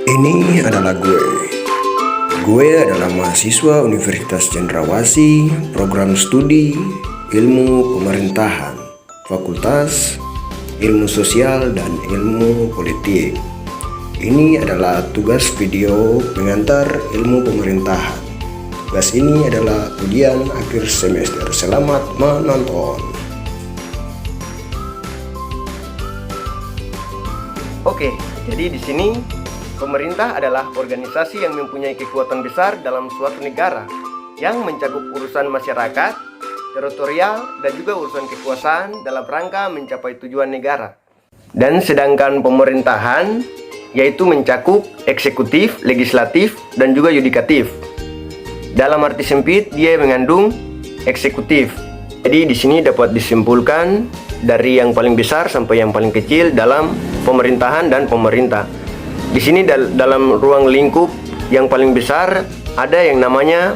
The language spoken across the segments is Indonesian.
Ini adalah gue. Gue adalah mahasiswa Universitas Cendrawasih, program studi Ilmu Pemerintahan, Fakultas Ilmu Sosial dan Ilmu Politik. Ini adalah tugas video pengantar ilmu pemerintahan. Tugas ini adalah ujian akhir semester. Selamat menonton. Oke, jadi di sini pemerintah adalah organisasi yang mempunyai kekuatan besar dalam suatu negara yang mencakup urusan masyarakat, teritorial, dan juga urusan kekuasaan dalam rangka mencapai tujuan negara. Dan sedangkan pemerintahan yaitu mencakup eksekutif, legislatif, dan juga yudikatif. Dalam arti sempit dia mengandung eksekutif. Jadi di sini dapat disimpulkan dari yang paling besar sampai yang paling kecil dalam pemerintahan dan pemerintah. Di sini dalam ruang lingkup yang paling besar ada yang namanya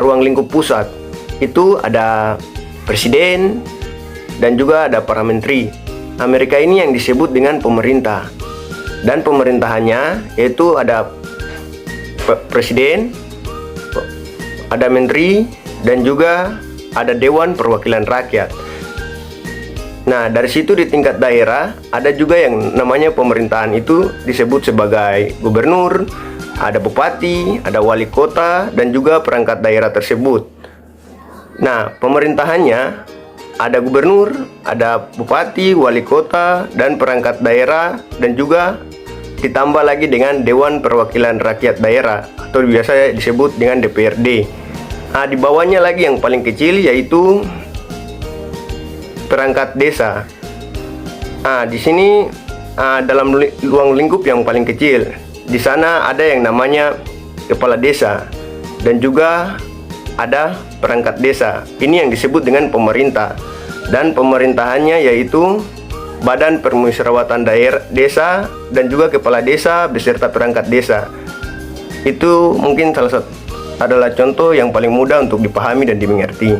ruang lingkup pusat. Itu ada presiden dan juga ada para menteri. Amerika ini yang disebut dengan pemerintah. Dan pemerintahannya yaitu ada presiden, ada menteri, dan juga ada Dewan Perwakilan Rakyat. Nah, dari situ di tingkat daerah ada juga yang namanya pemerintahan, itu disebut sebagai gubernur, ada bupati, ada wali kota, dan juga perangkat daerah tersebut. Nah, pemerintahannya ada gubernur, ada bupati, wali kota, dan perangkat daerah, dan juga ditambah lagi dengan Dewan Perwakilan Rakyat Daerah atau biasa disebut dengan DPRD. Nah, di bawahnya lagi yang paling kecil yaitu perangkat desa. Nah, di sini dalam ruang lingkup yang paling kecil, di sana ada yang namanya kepala desa dan juga ada perangkat desa. Ini yang disebut dengan pemerintah. Dan pemerintahannya yaitu Badan Permusyawaratan Daerah Desa dan juga kepala desa beserta perangkat desa. Itu mungkin salah satu adalah contoh yang paling mudah untuk dipahami dan dimengerti.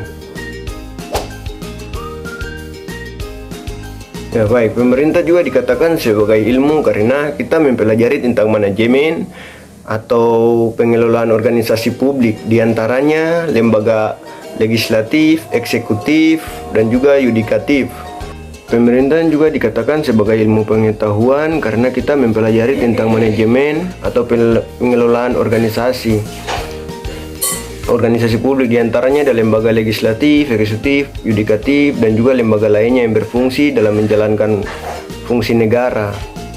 Ya baik, pemerintah juga dikatakan sebagai ilmu karena kita mempelajari tentang manajemen atau pengelolaan organisasi publik, diantaranya lembaga legislatif, eksekutif, dan juga yudikatif. Pemerintahan juga dikatakan sebagai ilmu pengetahuan karena kita mempelajari tentang manajemen atau pengelolaan organisasi publik, diantaranya ada lembaga legislatif, eksekutif, yudikatif, dan juga lembaga lainnya yang berfungsi dalam menjalankan fungsi negara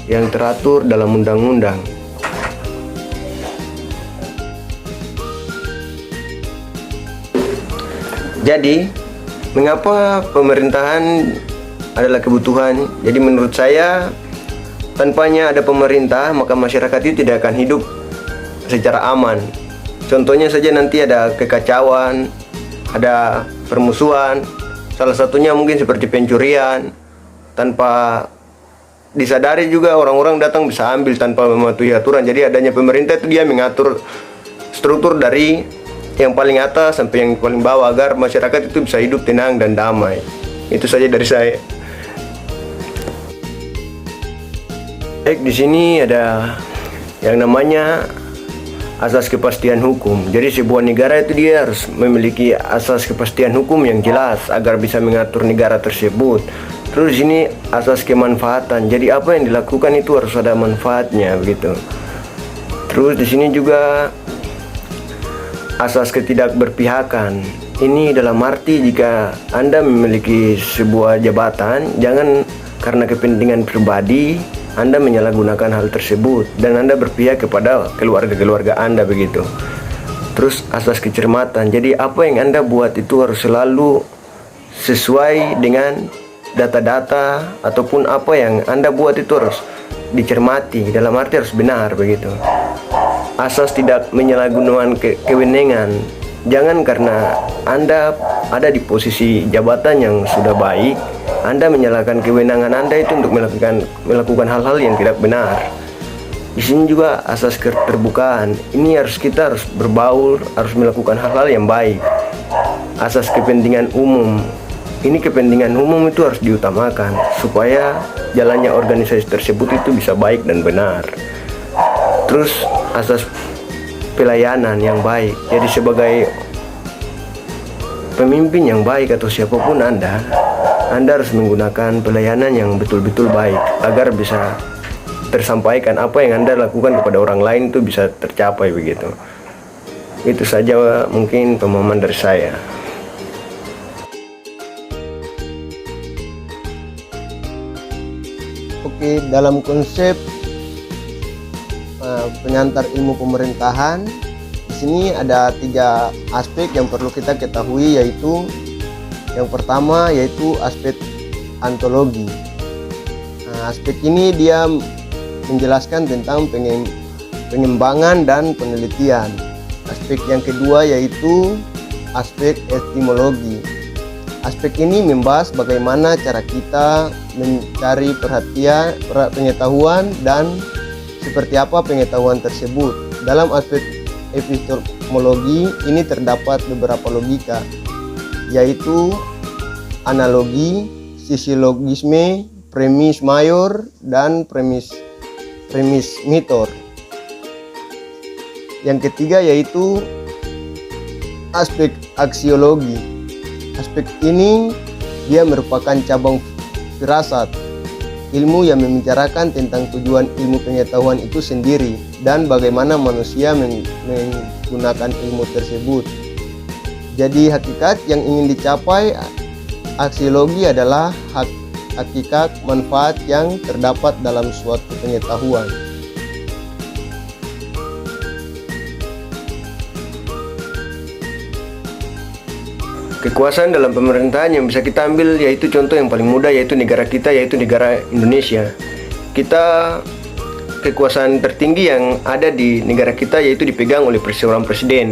yang teratur dalam undang-undang. Jadi, mengapa pemerintahan adalah kebutuhan? Jadi menurut saya, tanpanya ada pemerintah, maka masyarakat itu tidak akan hidup secara aman. Contohnya saja nanti ada kekacauan, ada permusuhan, salah satunya mungkin seperti pencurian. Tanpa disadari juga orang-orang datang bisa ambil tanpa mematuhi aturan. Jadi adanya pemerintah itu dia mengatur struktur dari yang paling atas sampai yang paling bawah agar masyarakat itu bisa hidup tenang dan damai. Itu saja dari saya. Baik, di sini ada yang namanya asas kepastian hukum. Jadi sebuah negara itu dia harus memiliki asas kepastian hukum yang jelas agar bisa mengatur negara tersebut. Terus di sini asas kemanfaatan. Jadi apa yang dilakukan itu harus ada manfaatnya begitu. Terus di sini juga asas ketidakberpihakan. Ini dalam arti jika Anda memiliki sebuah jabatan, jangan karena kepentingan pribadi Anda menyalahgunakan hal tersebut dan Anda berpihak kepada keluarga-keluarga Anda begitu. Terus asas kecermatan. Jadi apa yang Anda buat itu harus selalu sesuai dengan data-data ataupun apa yang Anda buat itu harus dicermati, dalam arti harus benar begitu. Asas tidak menyalahgunakan kewenangan. Jangan karena Anda ada di posisi jabatan yang sudah baik, Anda menyalahkan kewenangan Anda itu untuk melakukan hal-hal yang tidak benar. Di sini juga asas keterbukaan. Ini kita harus berbaur, harus melakukan hal-hal yang baik. Asas kepentingan umum. Ini kepentingan umum itu harus diutamakan supaya jalannya organisasi tersebut itu bisa baik dan benar. Terus asas pelayanan yang baik. Jadi sebagai pemimpin yang baik atau siapapun Anda harus menggunakan pelayanan yang betul-betul baik agar bisa tersampaikan apa yang Anda lakukan kepada orang lain itu bisa tercapai begitu. Itu saja mungkin pemahaman dari saya. Oke, dalam konsep pengantar ilmu pemerintahan, di sini ada 3 aspek yang perlu kita ketahui, yaitu yang pertama yaitu aspek ontologi. Aspek ini dia menjelaskan tentang pengembangan dan penelitian. Aspek yang kedua yaitu aspek epistemologi. Aspek ini membahas bagaimana cara kita mencari pengetahuan dan seperti apa pengetahuan tersebut. Dalam aspek epistemologi ini terdapat beberapa logika, yaitu analogi, sisiologisme, premis mayor, dan premis minor. Yang ketiga yaitu aspek aksiologi. Aspek ini dia merupakan cabang firasat, ilmu yang membicarakan tentang tujuan ilmu pengetahuan itu sendiri dan bagaimana manusia menggunakan ilmu tersebut. Jadi hakikat yang ingin dicapai aksiologi adalah hakikat manfaat yang terdapat dalam suatu pengetahuan. Kekuasaan dalam pemerintahan yang bisa kita ambil yaitu contoh yang paling mudah yaitu negara kita, yaitu negara Indonesia. Kekuasaan tertinggi yang ada di negara kita yaitu dipegang oleh seorang presiden,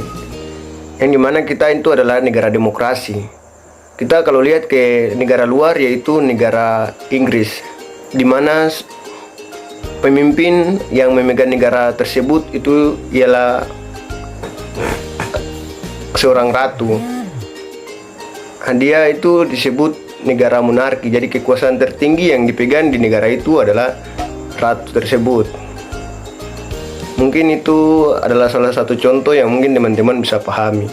yang dimana kita itu adalah negara demokrasi. Kita kalau lihat ke negara luar yaitu negara Inggris, dimana pemimpin yang memegang negara tersebut itu ialah seorang ratu. Dia itu disebut negara monarki. Jadi kekuasaan tertinggi yang dipegang di negara itu adalah ratu tersebut. Mungkin itu adalah salah satu contoh yang mungkin teman-teman bisa pahami.